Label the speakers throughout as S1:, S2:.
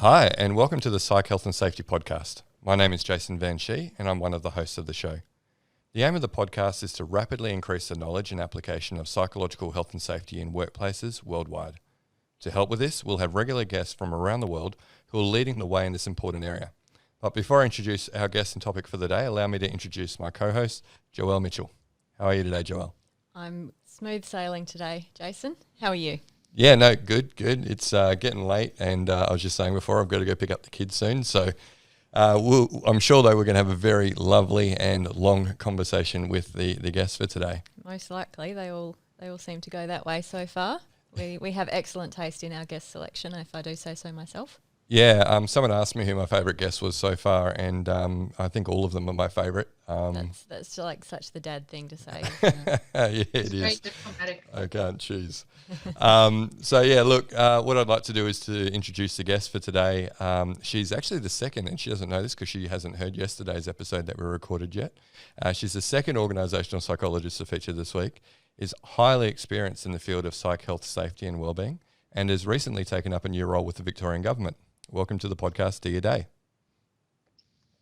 S1: Hi, and welcome to the Psych Health and Safety Podcast. My name is Jason Van Schie, and I'm one of the hosts of the show. The aim of the podcast is to rapidly increase the knowledge and application of psychological health and safety in workplaces worldwide. To help with this, we'll have regular guests from around the world who are leading the way in this important area. But before I introduce our guest and topic for the day, allow me to introduce my co-host, Joelle Mitchell. How are you today, Joelle?
S2: I'm smooth sailing today, Jason. How are you?
S1: Yeah, no, good. It's getting late, and I was just saying before, I've got to go pick up the kids soon. So I'm sure, though, we're going to have a very lovely and long conversation with the guests for today.
S2: Most likely. They all seem to go that way so far. We have excellent taste in our guest selection, if I do say so myself.
S1: Yeah, someone asked me who my favourite guest was so far, and I think all of them are my favourite.
S2: That's like such the dad thing to say.
S1: Yeah, it is.
S3: Diplomatic.
S1: I can't choose. What I'd like to do is to introduce the guest for today. She's actually the second, and she doesn't know this because she hasn't heard yesterday's episode that we recorded yet. She's the second organisational psychologist to feature this week, is highly experienced in the field of psych health, safety and wellbeing, and has recently taken up a new role with the Victorian Government. Welcome to the podcast, Diya Dey.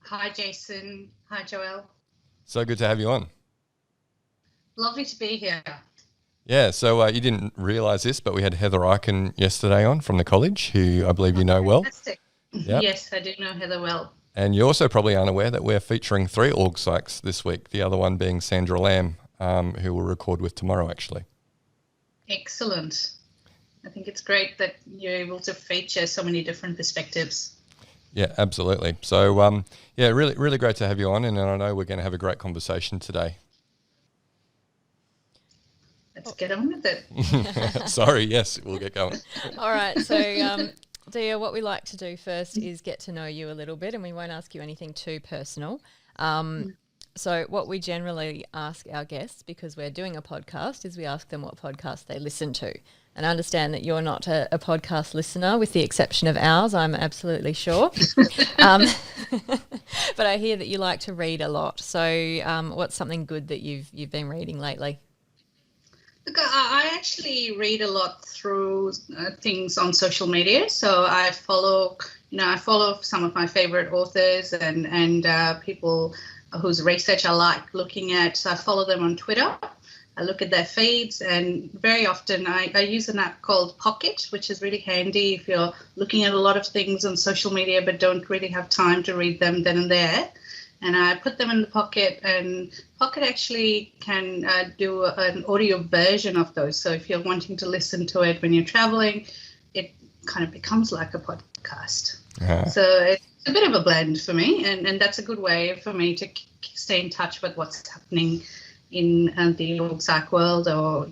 S3: Hi, Jason. Hi, Joelle.
S1: So good to have you on.
S3: Lovely to be here.
S1: Yeah, so you didn't realise this, but we had Heather Eichen yesterday on from the college, who I believe you know well.
S3: Fantastic.
S1: Yep.
S3: Yes, I do know Heather well.
S1: And you're also probably unaware that we're featuring 3 org psychs this week, the other one being Sandra Lamb, who we'll record with tomorrow, actually.
S3: Excellent. I think it's great that you're able to feature so many different perspectives.
S1: Yeah, absolutely. So, really, really great to have you on, and I know we're going to have a great conversation today.
S3: Let's get on with it.
S1: Sorry, yes, we'll get going.
S2: All right, so Diya, what we like to do first is get to know you a little bit, and we won't ask you anything too personal. So what we generally ask our guests, because we're doing a podcast, is we ask them what podcast they listen to. And I understand that you're not a podcast listener, with the exception of ours, I'm absolutely sure. But I hear that you like to read a lot. So what's something good that you've been reading lately?
S3: Look, I actually read a lot through things on social media. So I follow some of my favorite authors and people whose research I like looking at. So I follow them on Twitter. I look at their feeds, and very often I use an app called Pocket, which is really handy if you're looking at a lot of things on social media but don't really have time to read them then and there. And I put them in the Pocket, and Pocket actually can do an audio version of those. So if you're wanting to listen to it when you're traveling, it kind of becomes like a podcast. Uh-huh. So it's a bit of a blend for me, and that's a good way for me to stay in touch with what's happening in the org psych world or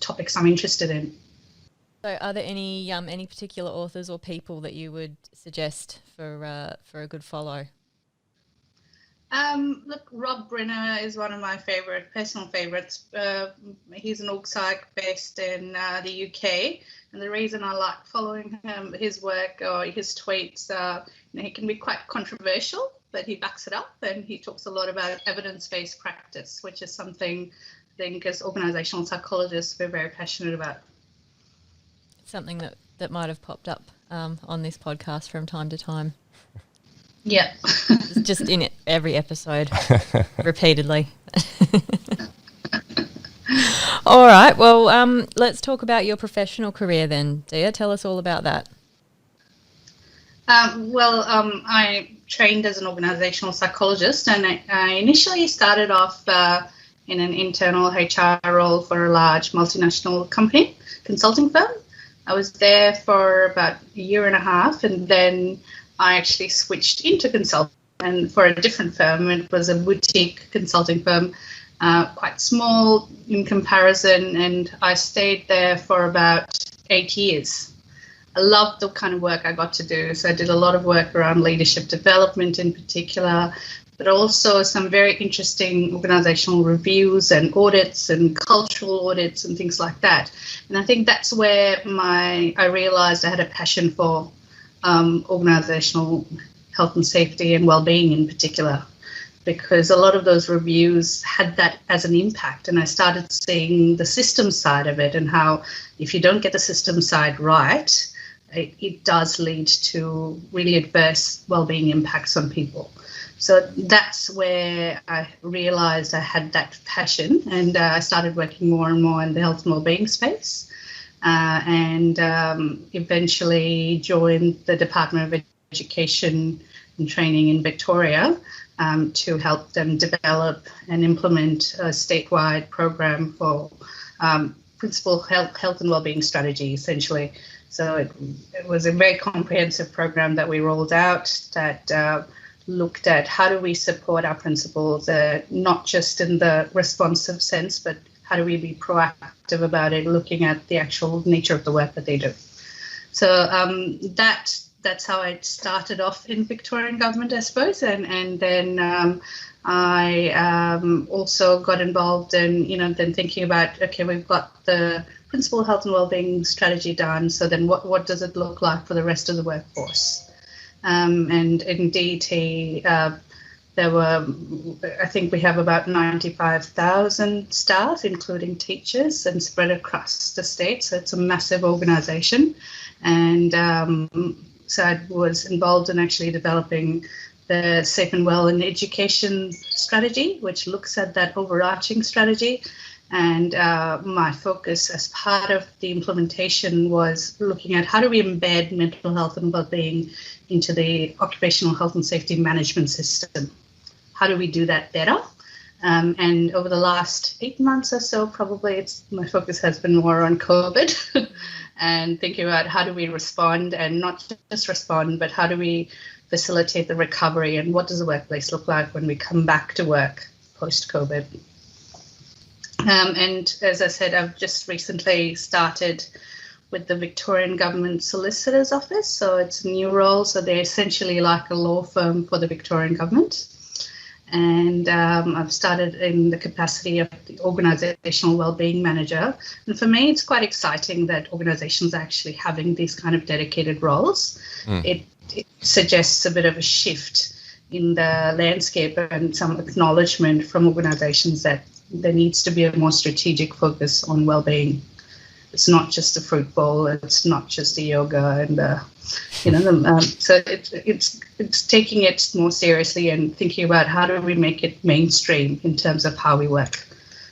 S3: topics I'm interested in.
S2: So are there any particular authors or people that you would suggest for a good follow?
S3: Look, Rob Brenner is one of my personal favourites. He's an org psych based in the UK, and the reason I like following his work or his tweets, he can be quite controversial, but he backs it up, and he talks a lot about evidence-based practice, which is something I think as organisational psychologists we're very passionate about.
S2: Something that might have popped up on this podcast from time to time.
S3: Yeah.
S2: Just in every episode, repeatedly. All right, well, let's talk about your professional career then, Diya. Tell us all about that.
S3: I trained as an organisational psychologist, and I initially started off in an internal HR role for a large multinational company, consulting firm. I was there for about a year and a half, and then I actually switched into consulting and for a different firm. It was a boutique consulting firm, quite small in comparison, and I stayed there for about 8 years. I loved the kind of work I got to do. So I did a lot of work around leadership development in particular, but also some very interesting organisational reviews and audits and cultural audits and things like that. And I think that's where I realised I had a passion for organisational health and safety and wellbeing in particular, because a lot of those reviews had that as an impact. And I started seeing the system side of it, and how if you don't get the system side right, it does lead to really adverse well-being impacts on people. So that's where I realized I had that passion, and I started working more and more in the health and well-being space, and eventually joined the Department of Education and Training in Victoria to help them develop and implement a statewide program for principal health and well-being strategy, essentially. So it was a very comprehensive program that we rolled out that looked at how do we support our principals, not just in the responsive sense, but how do we be proactive about it, looking at the actual nature of the work that they do. So that's how I started off in Victorian government, I suppose, and then I also got involved in, then thinking about, okay, we've got the principal health and wellbeing strategy done, so then what does it look like for the rest of the workforce? And in DT, there were, I think we have about 95,000 staff, including teachers, and spread across the state, so it's a massive organisation. And so I was involved in actually developing the Safe and Well in Education strategy, which looks at that overarching strategy. And my focus as part of the implementation was looking at how do we embed mental health and well-being into the occupational health and safety management system. How do we do that better? And over the last 8 months or so, probably my focus has been more on COVID and thinking about how do we respond, and not just respond, but how do we facilitate the recovery, and what does the workplace look like when we come back to work post-COVID. And as I said, I've just recently started with the Victorian Government Solicitor's Office. So it's a new role. So they're essentially like a law firm for the Victorian Government. And I've started in the capacity of the Organisational Wellbeing Manager. And for me, it's quite exciting that organisations are actually having these kind of dedicated roles. It suggests a bit of a shift in the landscape and some acknowledgement from organisations that there needs to be a more strategic focus on well-being. It's not just a fruit bowl. It's not just the yoga and so it's taking it more seriously and thinking about how do we make it mainstream in terms of how we work.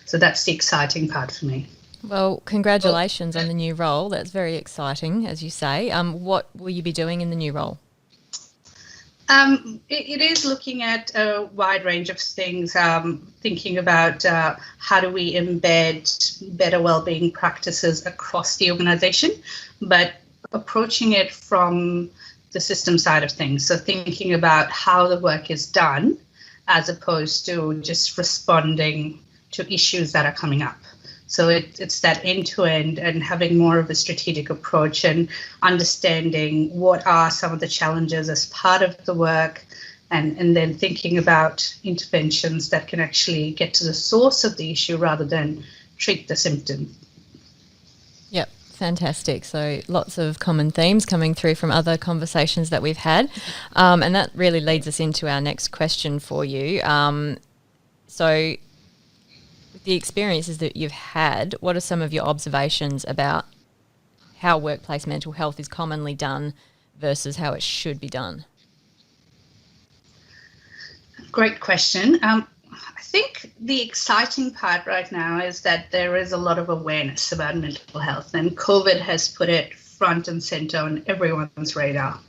S3: So that's the exciting part for me.
S2: Well, congratulations on the new role. That's very exciting, as you say. What will you be doing in the new role?
S3: It is looking at a wide range of things, thinking about how do we embed better wellbeing practices across the organisation, but approaching it from the system side of things. So thinking about how the work is done as opposed to just responding to issues that are coming up. So it's that end-to-end and having more of a strategic approach and understanding what are some of the challenges as part of the work, and then thinking about interventions that can actually get to the source of the issue rather than treat the symptom.
S2: Yep, fantastic. So lots of common themes coming through from other conversations that we've had. And that really leads us into our next question for you. So the experiences that you've had, what are some of your observations about how workplace mental health is commonly done versus how it should be done?
S3: Great question. I think the exciting part right now is that there is a lot of awareness about mental health, and COVID has put it front and center on everyone's radar.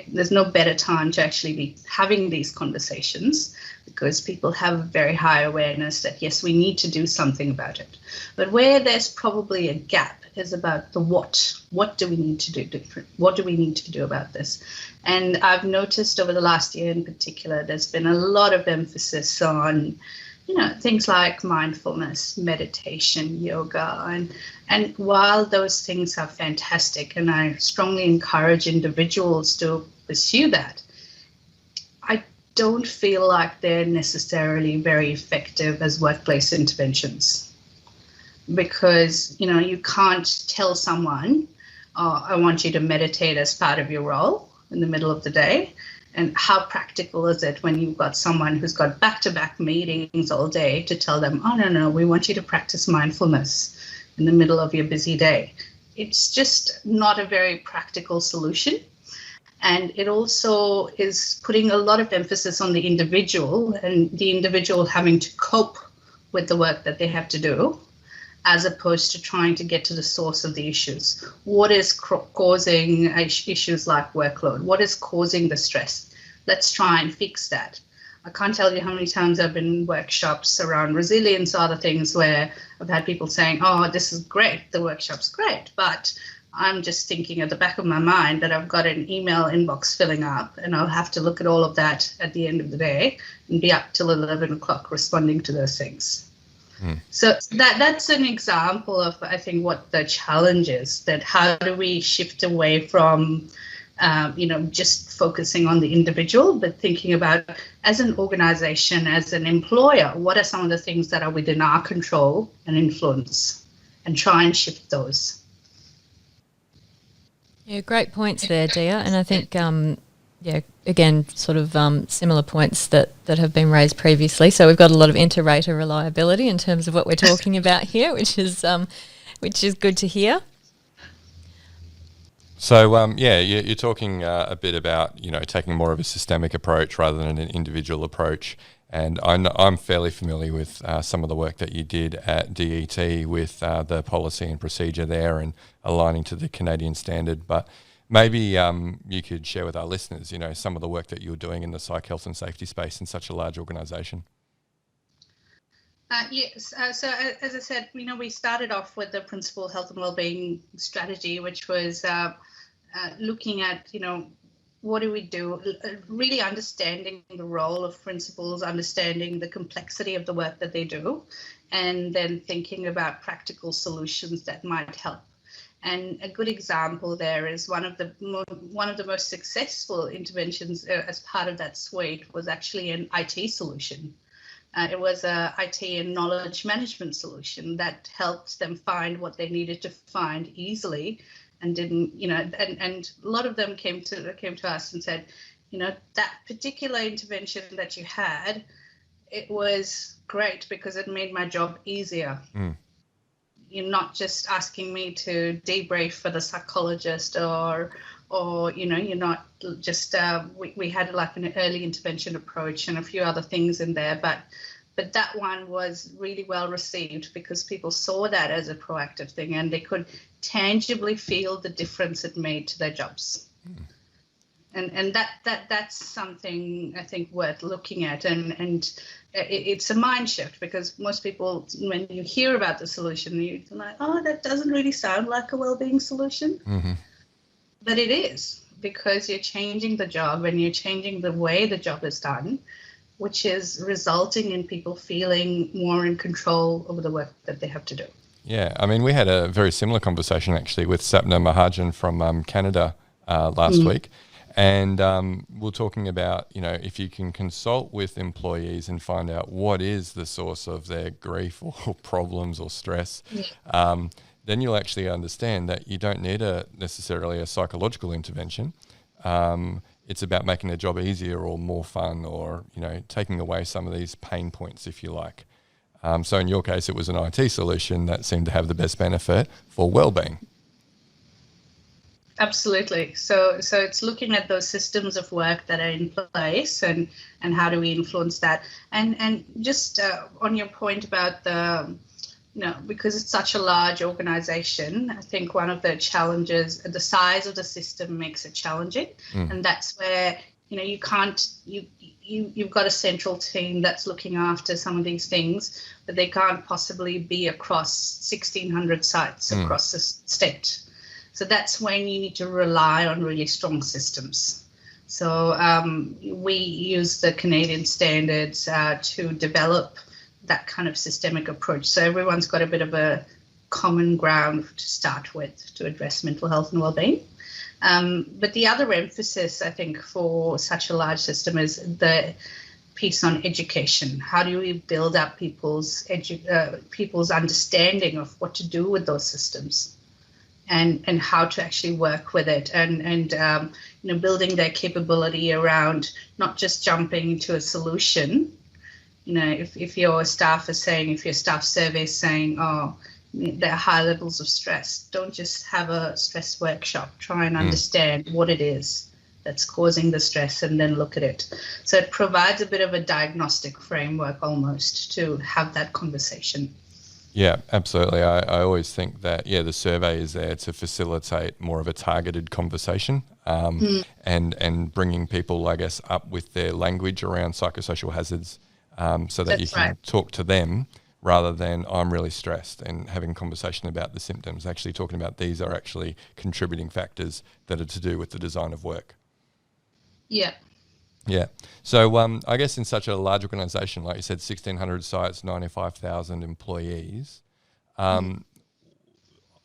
S3: There's no better time to actually be having these conversations, because people have very high awareness that, yes, we need to do something about it. But where there's probably a gap is about the what. What do we need to do different? What do we need to do about this? And I've noticed over the last year in particular, there's been a lot of emphasis on, things like mindfulness, meditation, yoga. And while those things are fantastic, and I strongly encourage individuals to pursue that, I don't feel like they're necessarily very effective as workplace interventions. Because, you can't tell someone, oh, I want you to meditate as part of your role in the middle of the day. And how practical is it when you've got someone who's got back-to-back meetings all day to tell them, oh, no, we want you to practice mindfulness in the middle of your busy day. it's just not a very practical solution. And it also is putting a lot of emphasis on the individual and the individual having to cope with the work that they have to do, as opposed to trying to get to the source of the issues. What is causing issues like workload? What is causing the stress? Let's try and fix that. I can't tell you how many times I've been in workshops around resilience or other things where I've had people saying, oh, this is great, the workshop's great, but I'm just thinking at the back of my mind that I've got an email inbox filling up and I'll have to look at all of that at the end of the day and be up till 11 o'clock responding to those things. So that's an example of, I think, what the challenge is, that how do we shift away from just focusing on the individual, but thinking about, as an organization, as an employer, what are some of the things that are within our control and influence, and try and shift those.
S2: Yeah, great points there, Diya. And I think, again, sort of similar points that have been raised previously. So we've got a lot of inter-rater reliability in terms of what we're talking about here, which is good to hear.
S1: So, you're talking a bit about, taking more of a systemic approach rather than an individual approach. And I'm fairly familiar with some of the work that you did at DET with the policy and procedure there and aligning to the Canadian standard. But maybe you could share with our listeners, some of the work that you're doing in the psych health and safety space in such a large organisation.
S3: Yes. So as I said, we started off with the principal health and wellbeing strategy, which was looking at, what do we do? Really understanding the role of principals, understanding the complexity of the work that they do, and then thinking about practical solutions that might help. And a good example there is one of the most successful interventions as part of that suite was actually an IT solution. It was a IT and knowledge management solution that helped them find what they needed to find easily, and didn't, and a lot of them came to us and said, that particular intervention that you had, it was great because it made my job easier. You're not just asking me to debrief for the psychologist or you're not just, we had like an early intervention approach and a few other things in there, but that one was really well received because people saw that as a proactive thing and they could tangibly feel the difference it made to their jobs. And that's something I think worth looking at, and it's a mind shift, because most people, when you hear about the solution, you're like, oh, that doesn't really sound like a wellbeing solution. But it is, because you're changing the job and you're changing the way the job is done, which is resulting in people feeling more in control over the work that they have to do.
S1: Yeah, I mean, we had a very similar conversation actually with Sapna Mahajan from Canada last week. And we're talking about, if you can consult with employees and find out what is the source of their grief or problems or stress, then you'll actually understand that you don't need necessarily a psychological intervention. It's about making the job easier or more fun, or, taking away some of these pain points, if you like. So in your case, it was an IT solution that seemed to have the best benefit for wellbeing.
S3: Absolutely. So it's looking at those systems of work that are in place and how do we influence that. And just on your point about the, because it's such a large organization, I think one of the challenges, the size of the system makes it challenging. And that's where, you've got a central team that's looking after some of these things, but they can't possibly be across 1,600 sites across the state. So that's when you need to rely on really strong systems. So we use the Canadian standards to develop that kind of systemic approach. So everyone's got a bit of a common ground to start with to address mental health and wellbeing. But the other emphasis, I think, for such a large system is the piece on education. How do we build up people's understanding of what to do with those systems? And how to actually work with it, and building their capability around not just jumping to a solution. If your staff survey is saying, oh, their high levels of stress. Don't just have a stress workshop. Try and understand what it is that's causing the stress and then look at it. So it provides a bit of a diagnostic framework almost to have that conversation.
S1: Yeah, absolutely. I always think that, the survey is there to facilitate more of a targeted conversation and bringing people, I guess, up with their language around psychosocial hazards so that you can talk to them rather than I'm really stressed and having a conversation about the symptoms, actually talking about these are actually contributing factors that are to do with the design of work.
S3: Yeah.
S1: Yeah. So I guess in such a large organisation, like you said, 1,600 sites, 95,000 employees,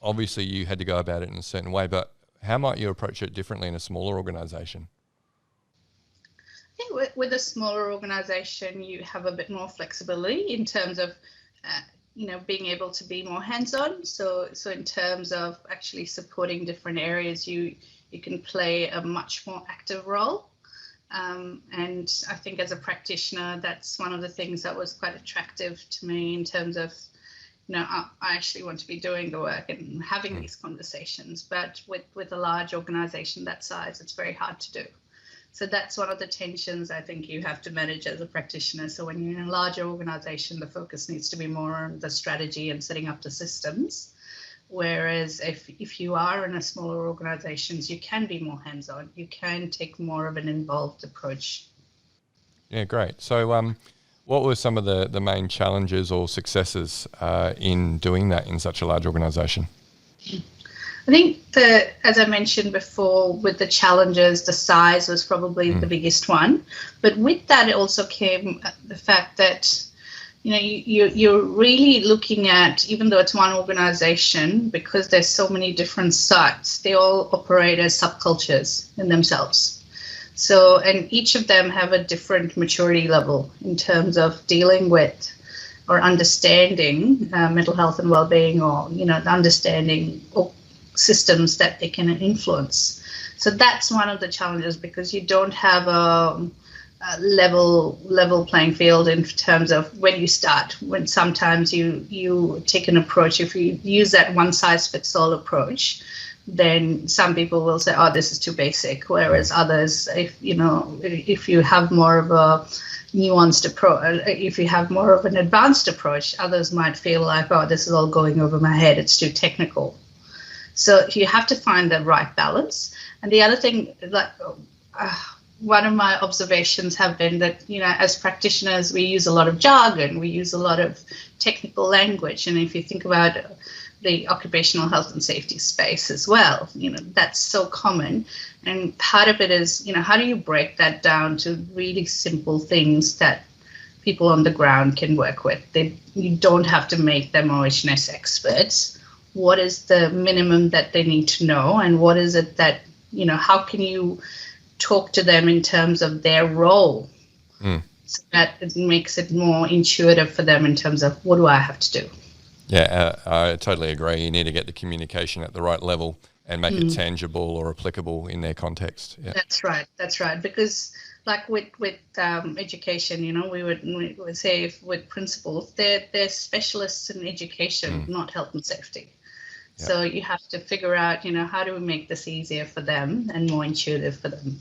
S1: obviously you had to go about it in a certain way, but how might you approach it differently in a smaller organisation?
S3: I think with a smaller organisation, you have a bit more flexibility in terms of, being able to be more hands-on. So in terms of actually supporting different areas, you can play a much more active role. And I think as a practitioner, that's one of the things that was quite attractive to me in terms of, I actually want to be doing the work and having these conversations. But with a large organisation that size, it's very hard to do. So that's one of the tensions I think you have to manage as a practitioner. So when you're in a larger organisation, the focus needs to be more on the strategy and setting up the systems. Whereas if you are in a smaller organisations, you can be more hands-on. You can take more of an involved approach.
S1: Yeah, great. So what were some of the main challenges or successes in doing that in such a large organisation?
S3: I think as I mentioned before, with the challenges, the size was probably the biggest one. But with that, it also came the fact that, you're really looking at, even though it's one organization, because there's so many different sites, they all operate as subcultures in themselves. So, and each of them have a different maturity level in terms of dealing with or understanding mental health and well-being, or, understanding systems that they can influence. So that's one of the challenges, because you don't have a level playing field in terms of when you start. When sometimes you take an approach, if you use that one size fits all approach, then some people will say, oh, this is too basic. Whereas others, if you have more of a nuanced approach, if you have more of an advanced approach, others might feel like, oh, this is all going over my head, it's too technical. So you have to find the right balance. And the other thing, one of my observations have been that, as practitioners, we use a lot of jargon, we use a lot of technical language. And if you think about the occupational health and safety space as well, that's so common. And part of it is, how do you break that down to really simple things that people on the ground can work with? You don't have to make them OH&S experts. What is the minimum that they need to know? And what is it that, how can you talk to them in terms of their role so that it makes it more intuitive for them in terms of what do I have to do?
S1: Yeah, I totally agree. You need to get the communication at the right level and make it tangible or applicable in their context. Yeah.
S3: That's right. Because like with education, we would say with principals, they're specialists in education, not health and safety. Yeah. So you have to figure out, how do we make this easier for them and more intuitive for them?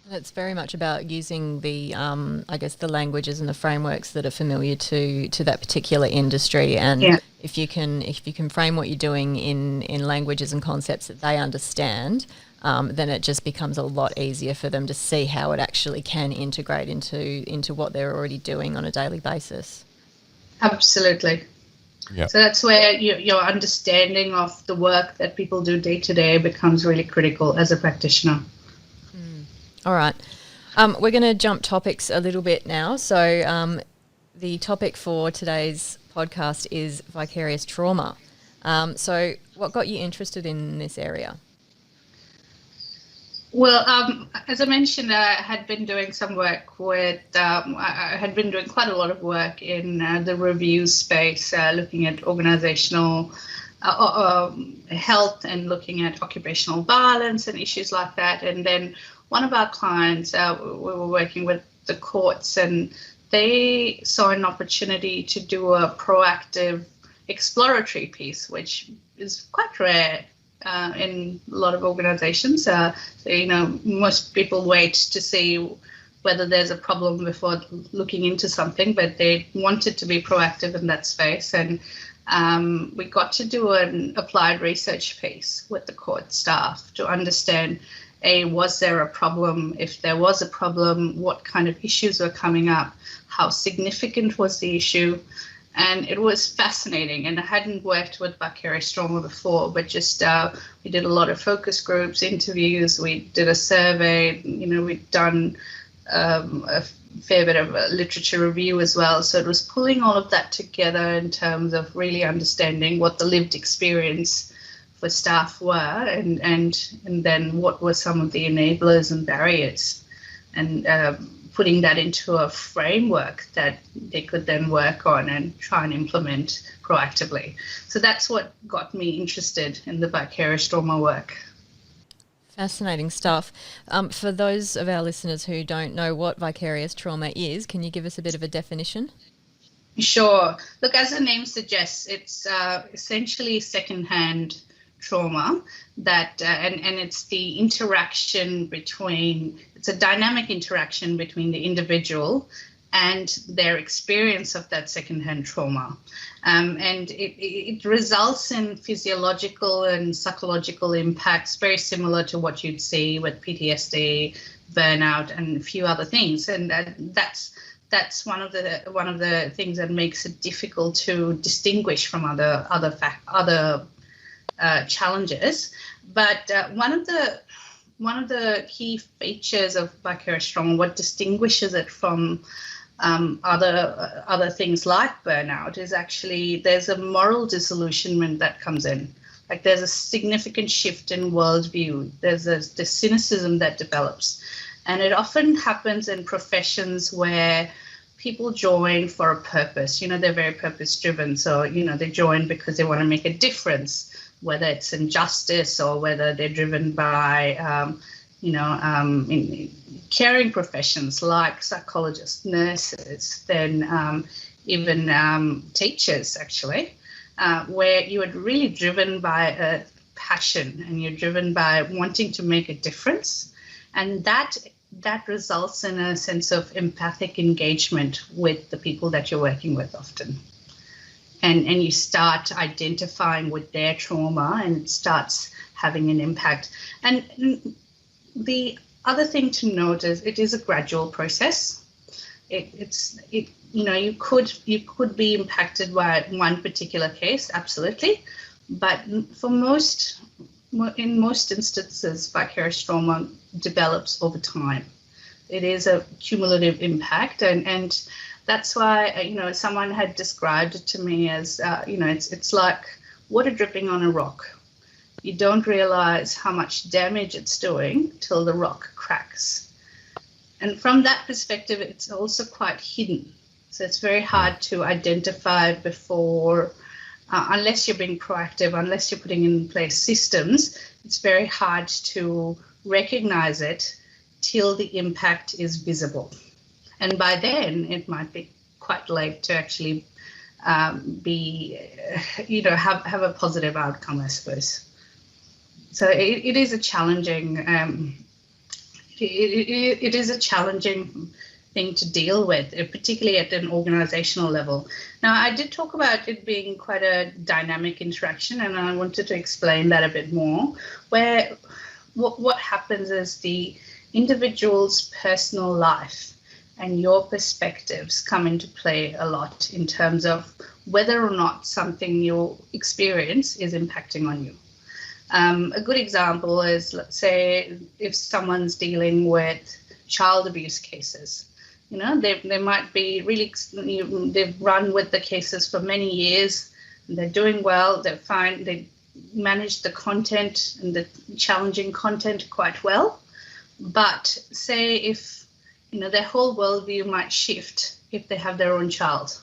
S2: It's very much about using the, the languages and the frameworks that are familiar to that particular industry. And if you can frame what you're doing in languages and concepts that they understand, then it just becomes a lot easier for them to see how it actually can integrate into what they're already doing on a daily basis.
S3: Absolutely. Yep. So that's where your understanding of the work that people do day to day becomes really critical as a practitioner.
S2: All right. We're going to jump topics a little bit now. So the topic for today's podcast is vicarious trauma. So what got you interested in this area?
S3: Well, as I mentioned, I had been doing some work with, I had been doing quite a lot of work in the review space, looking at organizational health and looking at occupational violence and issues like that. And then one of our clients, we were working with the courts, and they saw an opportunity to do a proactive exploratory piece, which is quite rare in a lot of organizations. So, most people wait to see whether there's a problem before looking into something, but they wanted to be proactive in that space. And we got to do an applied research piece with the court staff to understand, was there a problem? If there was a problem, what kind of issues were coming up? How significant was the issue? And it was fascinating. And I hadn't worked with vicarious trauma before, but just we did a lot of focus groups, interviews. We did a survey. We'd done a fair bit of literature review as well. So it was pulling all of that together in terms of really understanding what the lived experience for staff were, and then what were some of the enablers and barriers, and putting that into a framework that they could then work on and try and implement proactively. So that's what got me interested in the vicarious trauma work.
S2: Fascinating stuff. For those of our listeners who don't know what vicarious trauma is, can you give us a bit of a definition?
S3: Sure. Look, as the name suggests, it's essentially secondhand trauma that and it's the interaction between, it's a dynamic interaction between the individual and their experience of that secondhand trauma. And it results in physiological and psychological impacts very similar to what you'd see with PTSD, burnout, and a few other things. And that's one of the things that makes it difficult to distinguish from other challenges. But one of the key features of vicarious trauma, what distinguishes it from other things like burnout, is actually there's a moral disillusionment that comes in. Like there's a significant shift in worldview. There's the cynicism that develops, and it often happens in professions where people join for a purpose. They're very purpose driven, so they join because they want to make a difference, whether it's injustice or whether they're driven by in caring professions like psychologists, nurses, then even teachers, actually, where you are really driven by a passion and you're driven by wanting to make a difference. And that results in a sense of empathic engagement with the people that you're working with often. And you start identifying with their trauma, and it starts having an impact. And the other thing to note is it is a gradual process. You could be impacted by one particular case, absolutely, but in most instances, vicarious trauma develops over time. It is a cumulative impact, and that's why someone had described it to me as it's like water dripping on a rock. You don't realize how much damage it's doing till the rock cracks. And from that perspective, it's also quite hidden. So it's very hard to identify before, unless you're being proactive, unless you're putting in place systems, it's very hard to recognize it till the impact is visible. And by then, it might be quite late to actually have a positive outcome, I suppose. So it is a challenging it is a challenging thing to deal with, particularly at an organizational level. Now, I did talk about it being quite a dynamic interaction, and I wanted to explain that a bit more, where what happens is the individual's personal life and your perspectives come into play a lot in terms of whether or not something you experience is impacting on you. A good example is, let's say, if someone's dealing with child abuse cases, they might be really, they've run with the cases for many years, and they're doing well, they're fine, they manage the content and the challenging content quite well. But say if, their whole worldview might shift if they have their own child.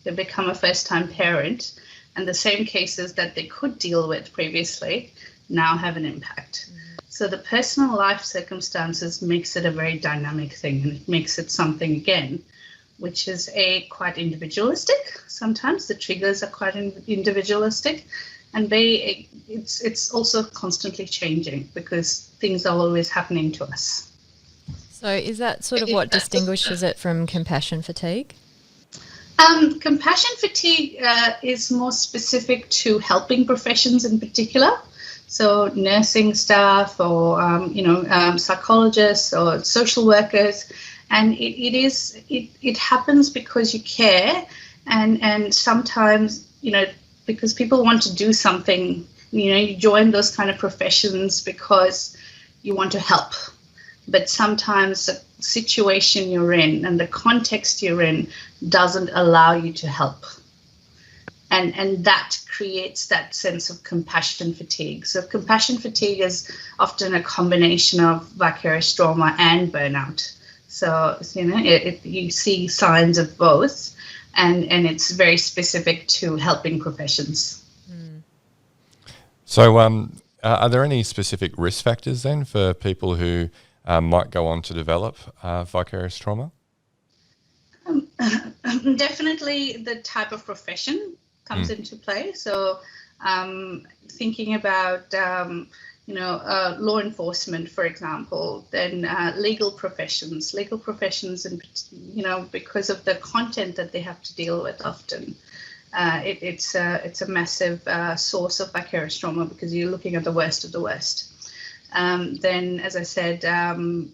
S3: They become a first-time parent, and the same cases that they could deal with previously now have an impact. So the personal life circumstances makes it a very dynamic thing, and it makes it something, again, which is quite individualistic. Sometimes the triggers are quite individualistic, and it's also constantly changing because things are always happening to us.
S2: So is that sort of what distinguishes it from compassion fatigue?
S3: Compassion fatigue is more specific to helping professions in particular. So nursing staff or, psychologists or social workers. And it happens because you care. And sometimes, because people want to do something, you join those kind of professions because you want to help. But sometimes the situation you're in and the context you're in doesn't allow you to help. And that creates that sense of compassion fatigue. So compassion fatigue is often a combination of vicarious trauma and burnout. So, you see signs of both, and it's very specific to helping professions.
S1: So are there any specific risk factors then for people who might go on to develop vicarious trauma?
S3: Definitely the type of profession comes into play. So thinking about, law enforcement, for example, then legal professions, and, because of the content that they have to deal with often, it's a massive source of vicarious trauma because you're looking at the worst of the worst. Then, as I said,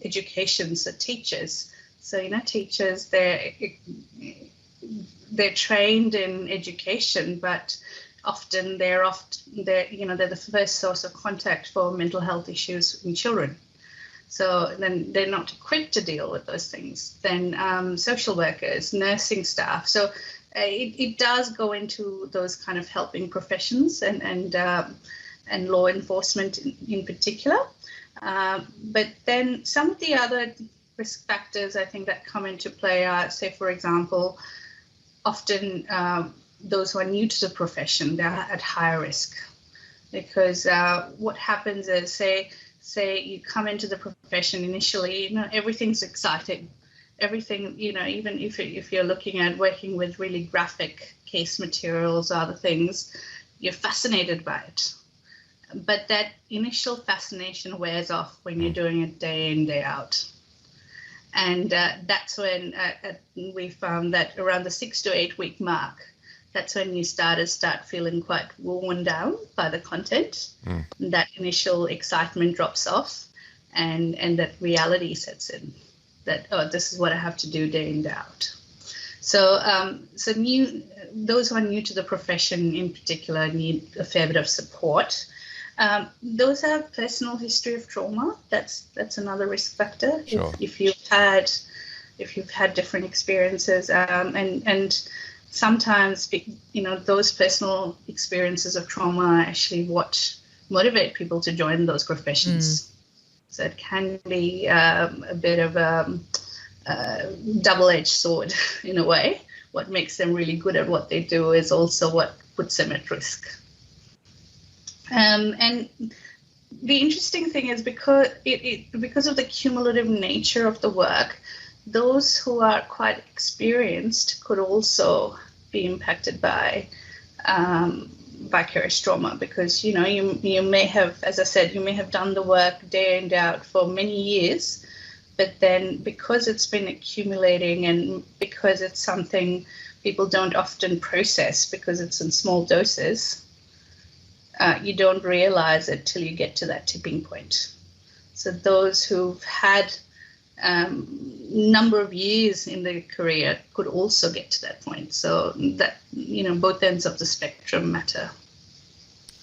S3: education, so teachers. So, teachers, they're trained in education, but often they're the first source of contact for mental health issues in children. So then they're not equipped to deal with those things. Then social workers, nursing staff. So it does go into those kind of helping professions and law enforcement in particular. But then some of the other risk factors I think that come into play are, say, for example, often those who are new to the profession, they're at higher risk because what happens is, say you come into the profession initially, everything's exciting. Everything, even if you're looking at working with really graphic case materials or other things, you're fascinated by it. But that initial fascination wears off when you're doing it day in, day out. And that's when we found that around the 6 to 8 week mark, that's when you start feeling quite worn down by the content. That initial excitement drops off and that reality sets in. That, this is what I have to do day in, day out. So those who are new to the profession in particular need a fair bit of support. Those have personal history of trauma. That's another risk factor.
S1: Sure.
S3: If you've had different experiences, and sometimes those personal experiences of trauma are actually what motivate people to join those professions. So it can be a bit of a double-edged sword in a way. What makes them really good at what they do is also what puts them at risk. And the interesting thing is because of the cumulative nature of the work, those who are quite experienced could also be impacted by vicarious trauma because you may have, as I said, you may have done the work day in, day out for many years, but then because it's been accumulating and because it's something people don't often process because it's in small doses, you don't realize it till you get to that tipping point. So those who've had number of years in their career could also get to that point. So that, both ends of the spectrum matter.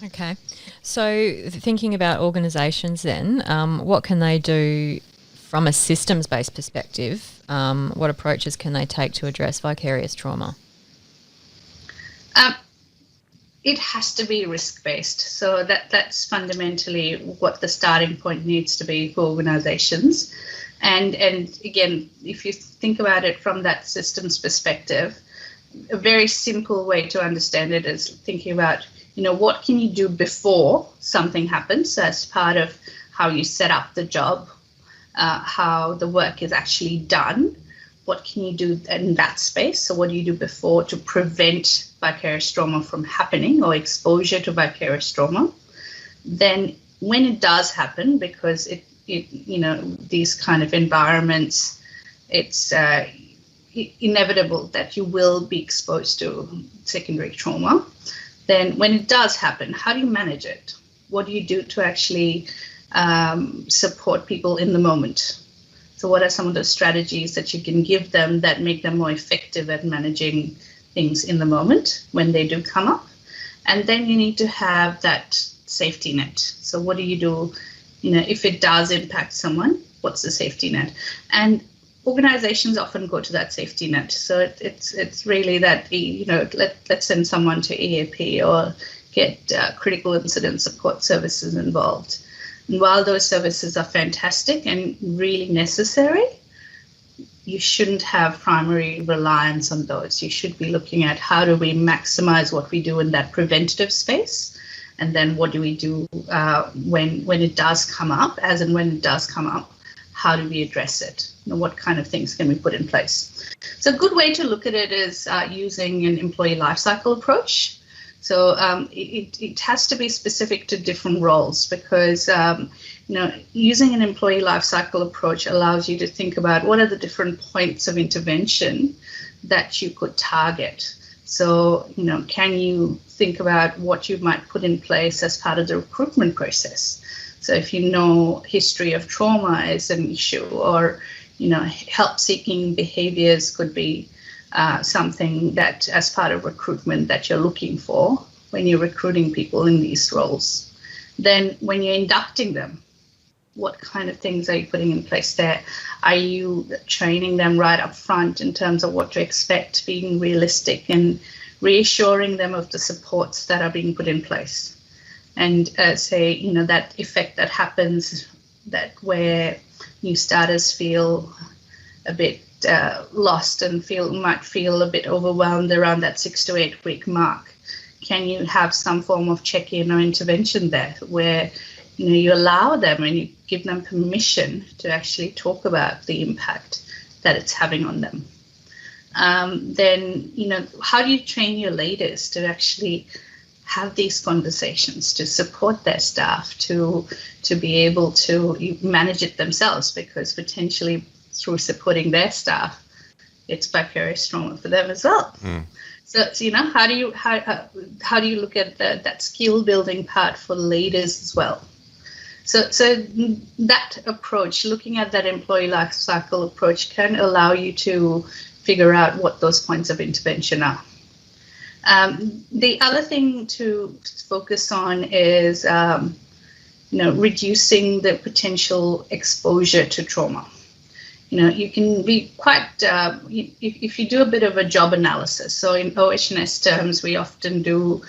S2: Okay. So thinking about organisations then, what can they do from a systems-based perspective? What approaches can they take to address vicarious trauma?
S3: It has to be risk-based. So that's fundamentally what the starting point needs to be for organisations. And again, if you think about it from that systems perspective, a very simple way to understand it is thinking about, what can you do before something happens as part of how you set up the job, how the work is actually done. what can you do in that space? So what do you do before to prevent vicarious trauma from happening or exposure to vicarious trauma? Then when it does happen, because it these kind of environments, it's inevitable that you will be exposed to secondary trauma. Then when it does happen, how do you manage it? What do you do to actually support people in the moment? So what are some of the strategies that you can give them that make them more effective at managing things in the moment when they do come up? And then you need to have that safety net. So what do you do, if it does impact someone, what's the safety net? And organizations often go to that safety net. So it's really that, let's send someone to EAP or get critical incident support services involved. And while those services are fantastic and really necessary, you shouldn't have primary reliance on those. You should be looking at how do we maximize what we do in that preventative space, and then what do we do when it does come up, as and when it does come up, how do we address it? What kind of things can we put in place? So a good way to look at it is using an employee lifecycle approach. So it has to be specific to different roles, because using an employee lifecycle approach allows you to think about what are the different points of intervention that you could target. So can you think about what you might put in place as part of the recruitment process? So if you know history of trauma is an issue, or help-seeking behaviors could be something that as part of recruitment that you're looking for when you're recruiting people in these roles. Then when you're inducting them, what kind of things are you putting in place there? Are you training them right up front in terms of what to expect, being realistic and reassuring them of the supports that are being put in place? And that effect that happens, that where new starters feel a bit lost and might feel a bit overwhelmed around that 6 to 8 week mark. Can you have some form of check-in or intervention there where you allow them and you give them permission to actually talk about the impact that it's having on them? Then how do you train your leaders to actually have these conversations, to support their staff, to be able to manage it themselves, because potentially through supporting their staff, it's vicarious trauma for them as well. So how do you look at that skill building part for leaders as well? So that approach, looking at that employee life cycle approach, can allow you to figure out what those points of intervention are. The other thing to focus on is reducing the potential exposure to trauma. You can be quite, if you do a bit of a job analysis. So in OH&S terms, we often do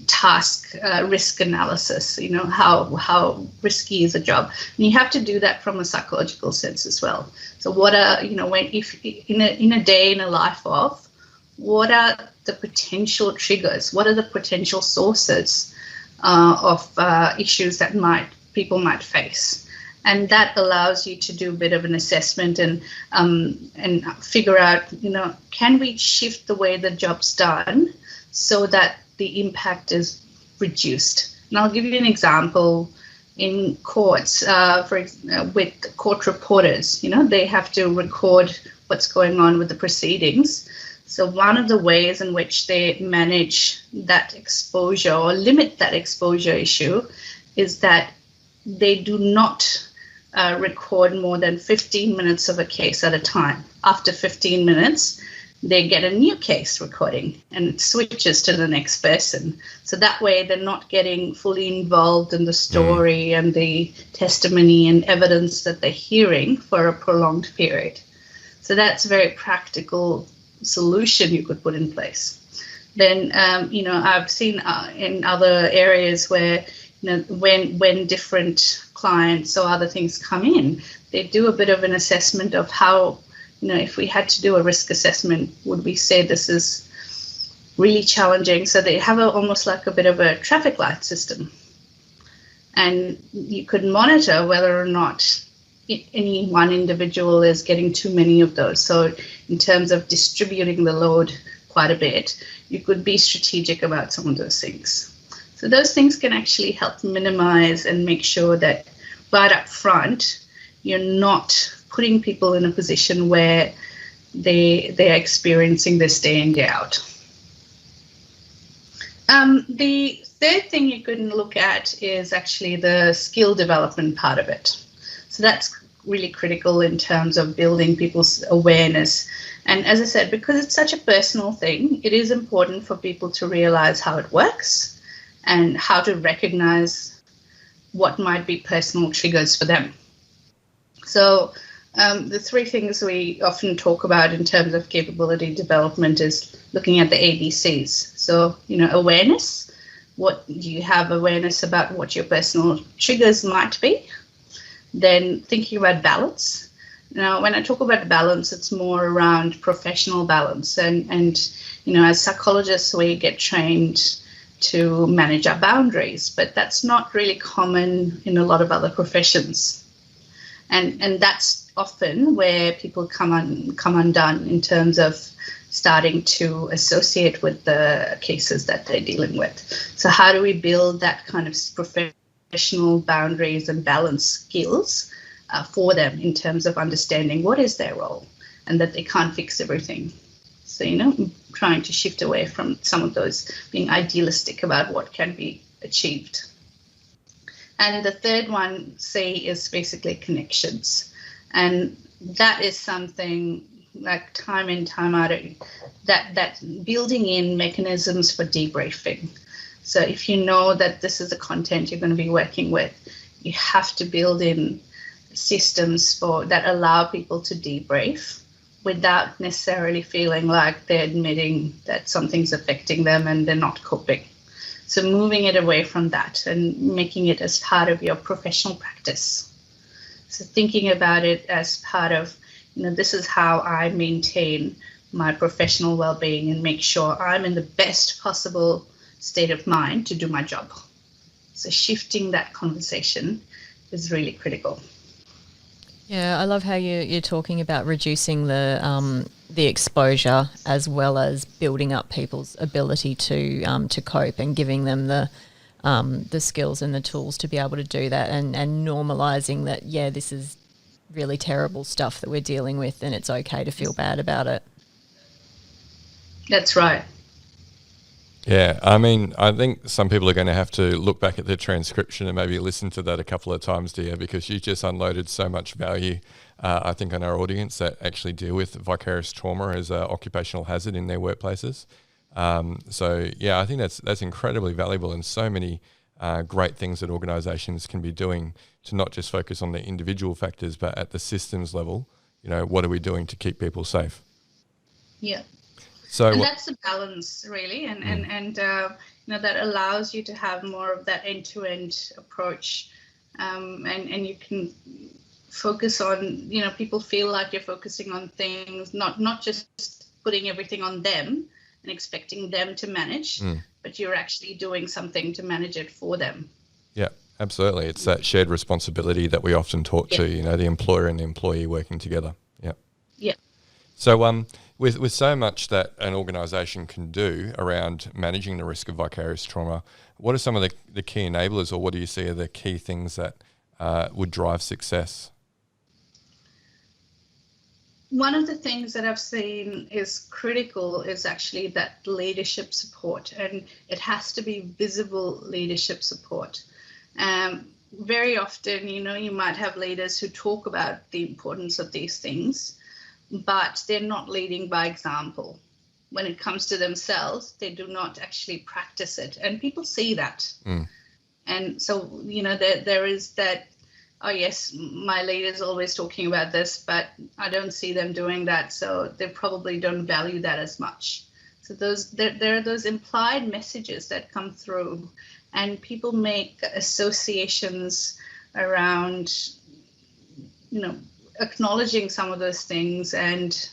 S3: task risk analysis, how risky is a job. And you have to do that from a psychological sense as well. So what are, if in a day in a life of, what are the potential triggers? What are the potential sources of issues that people might face? And that allows you to do a bit of an assessment and figure out, can we shift the way the job's done so that the impact is reduced? And I'll give you an example. In courts, with court reporters, they have to record what's going on with the proceedings. So one of the ways in which they manage that exposure or limit that exposure issue is that they do not record more than 15 minutes of a case at a time. After 15 minutes, they get a new case recording and it switches to the next person. So that way they're not getting fully involved in the story and the testimony and evidence that they're hearing for a prolonged period. So that's a very practical solution you could put in place. Then, I've seen in other areas where, when different clients or other things come in, they do a bit of an assessment of how, if we had to do a risk assessment, would we say this is really challenging? So they have almost like a bit of a traffic light system. And you could monitor whether or not any one individual is getting too many of those. So in terms of distributing the load quite a bit, you could be strategic about some of those things. So those things can actually help minimize and make sure that right up front, you're not putting people in a position where they're experiencing this day in, day out. The third thing you can look at is actually the skill development part of it. So that's really critical in terms of building people's awareness. And as I said, because it's such a personal thing, it is important for people to realize how it works and how to recognize what might be personal triggers for them. So the three things we often talk about in terms of capability development is looking at the ABCs. So, awareness. What do you have awareness about what your personal triggers might be? Then thinking about balance. Now, when I talk about balance, it's more around professional balance. And as psychologists, we get trained to manage our boundaries, but that's not really common in a lot of other professions. And that's often where people come undone in terms of starting to associate with the cases that they're dealing with. So how do we build that kind of professional boundaries and balance skills for them in terms of understanding what is their role and that they can't fix everything? So, trying to shift away from some of those being idealistic about what can be achieved. And the third one, C, is basically connections. And that is something like time in, time out, that building in mechanisms for debriefing. So if you know that this is the content you're going to be working with, you have to build in systems that allow people to debrief without necessarily feeling like they're admitting that something's affecting them and they're not coping. So moving it away from that and making it as part of your professional practice. So thinking about it as part of, this is how I maintain my professional well-being and make sure I'm in the best possible state of mind to do my job. So shifting that conversation is really critical.
S2: Yeah, I love how you're talking about reducing the exposure as well as building up people's ability to cope and giving them the skills and the tools to be able to do that and normalising that, this is really terrible stuff that we're dealing with and it's okay to feel bad about it.
S3: That's right.
S1: Yeah, I think some people are going to have to look back at the transcription and maybe listen to that a couple of times, Diya, because you just unloaded so much value, I think, on our audience that actually deal with vicarious trauma as an occupational hazard in their workplaces. I think that's incredibly valuable and so many great things that organisations can be doing to not just focus on the individual factors, but at the systems level, what are we doing to keep people safe?
S3: Yeah.
S1: So
S3: that's the balance, really, and that allows you to have more of that end-to-end approach, and you can focus on, people feel like you're focusing on things, not just putting everything on them and expecting them to manage, but you're actually doing something to manage it for them. Yeah,
S1: absolutely. It's that shared responsibility that we often talk to, the employer and the employee working together. Yeah.
S3: Yeah.
S1: So with so much that an organisation can do around managing the risk of vicarious trauma, what are some of the key enablers, or what do you see are the key things that would drive success?
S3: One of the things that I've seen is critical is actually that leadership support, and it has to be visible leadership support. Very often, you might have leaders who talk about the importance of these things, but they're not leading by example. When it comes to themselves, they do not actually practice it, and people see that. And so, there is that, oh yes, my leader's always talking about this, but I don't see them doing that, so they probably don't value that as much. So there are those implied messages that come through, and people make associations around, acknowledging some of those things and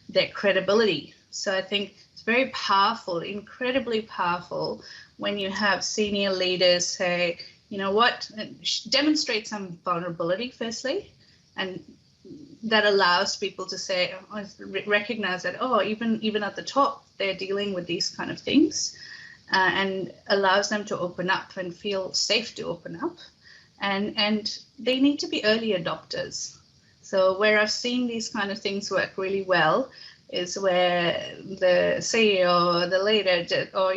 S3: their credibility. So I think it's very powerful, incredibly powerful, when you have senior leaders say, demonstrate some vulnerability firstly, And that allows people to say, recognize that, even at the top, they're dealing with these kind of things, and allows them to open up and feel safe to open up. And they need to be early adopters. So where I've seen these kind of things work really well is where the CEO or the leader, or,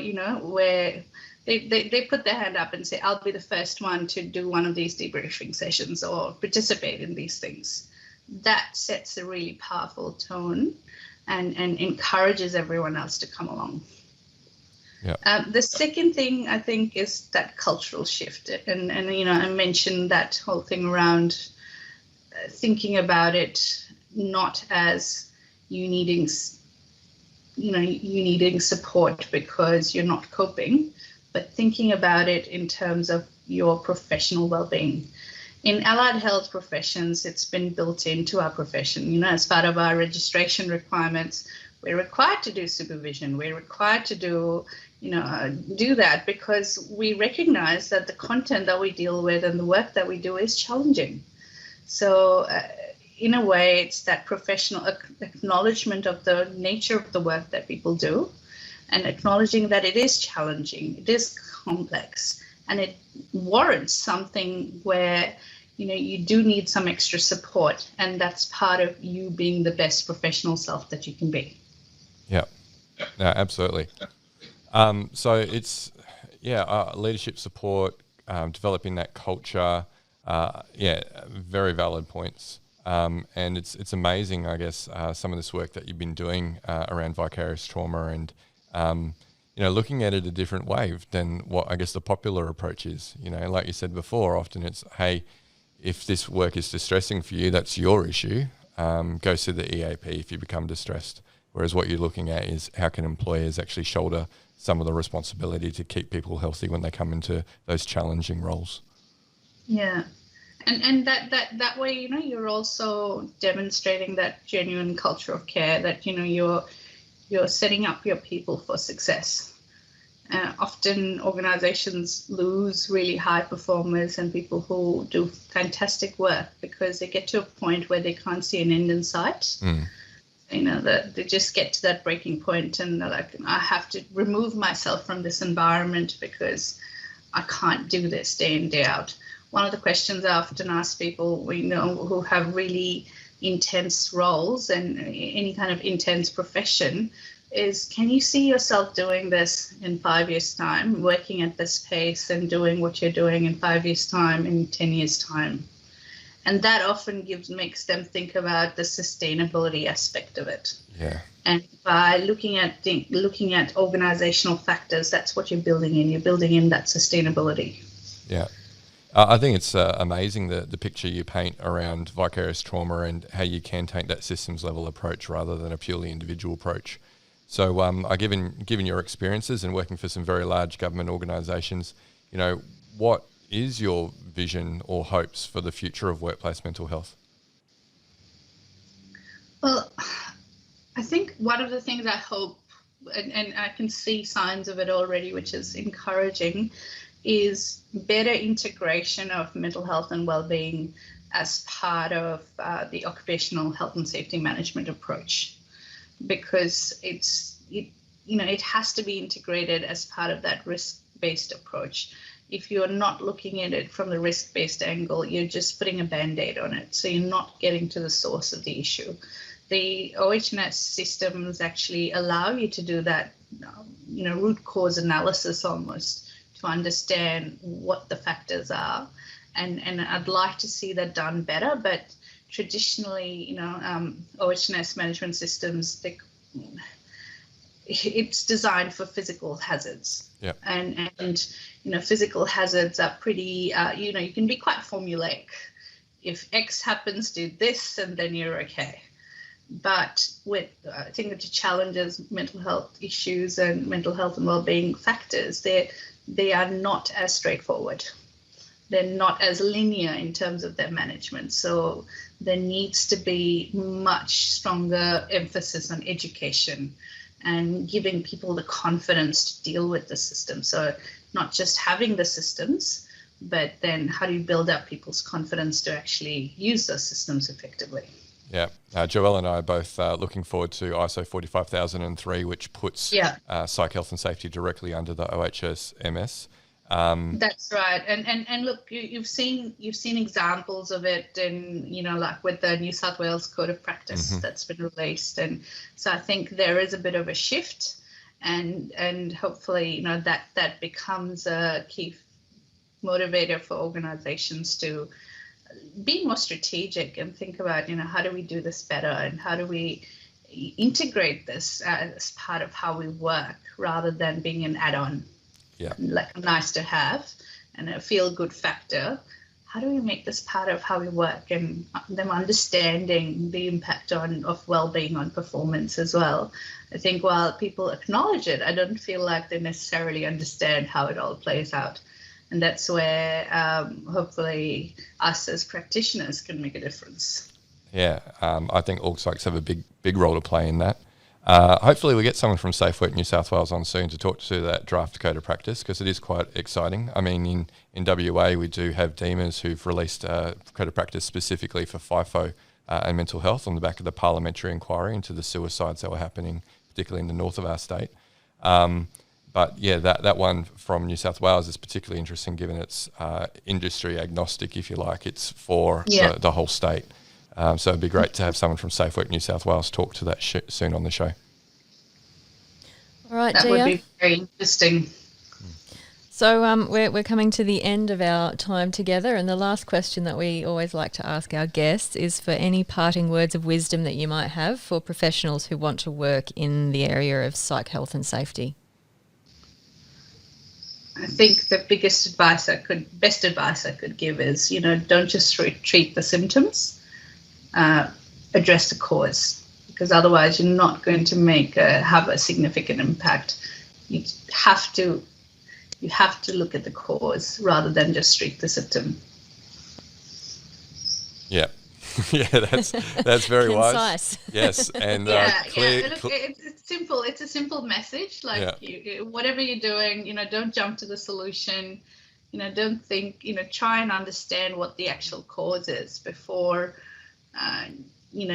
S3: where they put their hand up and say, I'll be the first one to do one of these debriefing sessions or participate in these things. That sets a really powerful tone and encourages everyone else to come along.
S1: Yeah.
S3: The second thing I think is that cultural shift. And I mentioned that whole thing around thinking about it not as you needing support because you're not coping, but thinking about it in terms of your professional well-being. In allied health professions, it's been built into our profession. As part of our registration requirements, we're required to do supervision. We're required to do that because we recognize that the content that we deal with and the work that we do is challenging. So in a way, it's that professional acknowledgement of the nature of the work that people do, and acknowledging that it is challenging, it is complex, and it warrants something where you do need some extra support, and that's part of you being the best professional self that you can be.
S1: Yeah, no, absolutely. So it's leadership support, developing that culture. Very valid points. And it's amazing, I guess, some of this work that you've been doing around vicarious trauma and looking at it a different way than what I guess the popular approach is. Like you said before, often it's, hey, if this work is distressing for you, that's your issue. Go see the EAP if you become distressed. Whereas what you're looking at is how can employers actually shoulder some of the responsibility to keep people healthy when they come into those challenging roles.
S3: Yeah. And that way, you're also demonstrating that genuine culture of care, that, you're setting up your people for success. Often organizations lose really high performers and people who do fantastic work because they get to a point where they can't see an end in sight. That they just get to that breaking point and they're like, I have to remove myself from this environment because I can't do this day in, day out. One of the questions I often ask people who have really intense roles and any kind of intense profession is, can you see yourself doing this in 5 years' time, working at this pace and doing what you're doing in 5 years' time, in 10 years' time? And that often makes them think about the sustainability aspect of it.
S1: Yeah.
S3: And by looking at organizational factors, that's what you're building in. You're building in that sustainability.
S1: Yeah. I think it's amazing the picture you paint around vicarious trauma and how you can take that systems level approach rather than a purely individual approach. So given your experiences and working for some very large government organisations, what is your vision or hopes for the future of workplace mental health?
S3: Well, I think one of the things I hope, and I can see signs of it already, which is encouraging, is better integration of mental health and well-being as part of the occupational health and safety management approach, because it has to be integrated as part of that risk-based approach. If you're not looking at it from the risk-based angle, you're just putting a band-aid on it, so you're not getting to the source of the issue. The OH&S systems actually allow you to do that, root cause analysis almost, to understand what the factors are. And I'd like to see that done better, but traditionally, OH&S management systems, it's designed for physical hazards.
S1: Yeah.
S3: And physical hazards are pretty, you can be quite formulaic. If X happens, do this, and then you're okay. But I think that the challenges, mental health issues and mental health and well-being factors, they are not as straightforward. They're not as linear in terms of their management. So there needs to be much stronger emphasis on education and giving people the confidence to deal with the system. So not just having the systems, but then how do you build up people's confidence to actually use those systems effectively?
S1: Yeah, Joelle and I are both looking forward to ISO 45003, which puts psych health and safety directly under the OHS-MS.
S3: That's right, and look, you've seen examples of it in, like with the New South Wales Code of Practice that's been released, and so I think there is a bit of a shift, and hopefully that becomes a key motivator for organizations to be more strategic and think about how do we do this better, and how do we integrate this as part of how we work rather than being an add-on.
S1: Yeah.
S3: Like nice to have and a feel good factor. How do we make this part of how we work, and them understanding the impact of well-being on performance as well? I think while people acknowledge it, I don't feel like they necessarily understand how it all plays out. And that's where hopefully us as practitioners can make a difference.
S1: Yeah, I think all psychs have a big role to play in that. Hopefully we get someone from SafeWork New South Wales on soon to talk to that draft code of practice, because it is quite exciting. I mean, in WA, we do have DEMAs who've released a code of practice specifically for FIFO and mental health on the back of the parliamentary inquiry into the suicides that were happening, particularly in the north of our state. But yeah, that one from New South Wales is particularly interesting given it's industry agnostic, if you like. It's for the whole state. So it'd be great to have someone from SafeWork New South Wales talk to that soon on the show.
S2: All right,
S3: that
S2: Diya.
S3: would be very interesting.
S2: So we're coming to the end of our time together, and the last question that we always like to ask our guests is for any parting words of wisdom that you might have for professionals who want to work in the area of psych health and safety.
S3: I think the best advice I could give is, don't just treat the symptoms. Address the cause, because otherwise you're not going to have a significant impact. You have to look at the cause rather than just treat the symptom.
S1: Yeah. Yeah, that's very wise. Yes, and clear.
S3: Look, it's simple. It's a simple message. Like whatever you're doing, don't jump to the solution. Don't think. Try and understand what the actual cause is before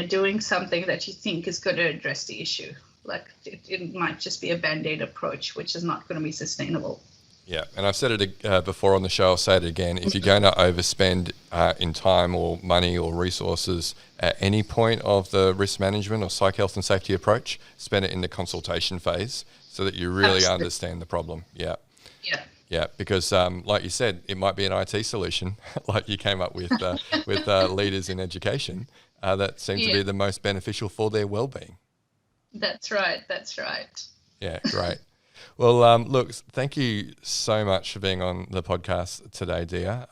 S3: doing something that you think is going to address the issue. Like it might just be a band-aid approach, which is not going to be sustainable.
S1: Yeah, and I've said it before on the show, I'll say it again. If you're going to overspend in time or money or resources at any point of the risk management or psych health and safety approach, spend it in the consultation phase so that you really understand the problem. Yeah. Yeah. Yeah, because like you said, it might be an IT solution, like you came up with leaders in education, that seem to be the most beneficial for their well-being. That's
S3: right.
S1: Yeah, great. Well, look, thank you so much for being on the podcast today, Diya.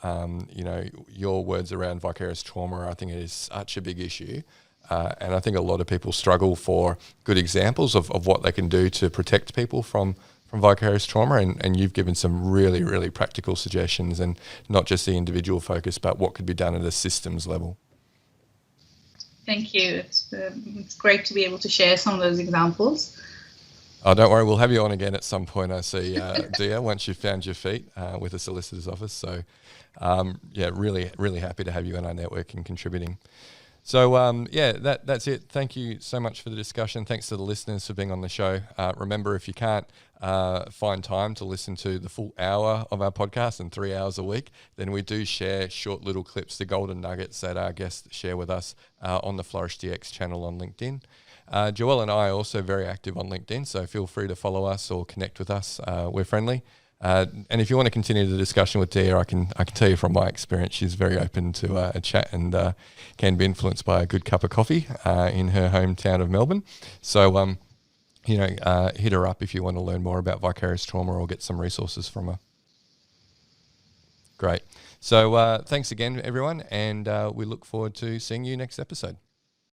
S1: Your words around vicarious trauma, I think it is such a big issue. And I think a lot of people struggle for good examples of what they can do to protect people from vicarious trauma, and you've given some really, really practical suggestions, and not just the individual focus, but what could be done at a systems level.
S3: Thank you. It's great to be able to share some of those examples.
S1: Oh, don't worry, we'll have you on again at some point, I see, Diya, once you've found your feet with the solicitor's office. So, really, really happy to have you in our network and contributing. So, that's it. Thank you so much for the discussion. Thanks to the listeners for being on the show. Remember, if you can't find time to listen to the full hour of our podcast and 3 hours a week, then we do share short little clips, the golden nuggets that our guests share with us on the Flourish DX channel on LinkedIn. Joelle and I are also very active on LinkedIn, so feel free to follow us or connect with us. We're friendly. And if you want to continue the discussion with Diya, I can tell you from my experience, she's very open to a chat and can be influenced by a good cup of coffee in her hometown of Melbourne. So, hit her up if you want to learn more about vicarious trauma or get some resources from her. Great. So thanks again, everyone, and we look forward to seeing you next episode.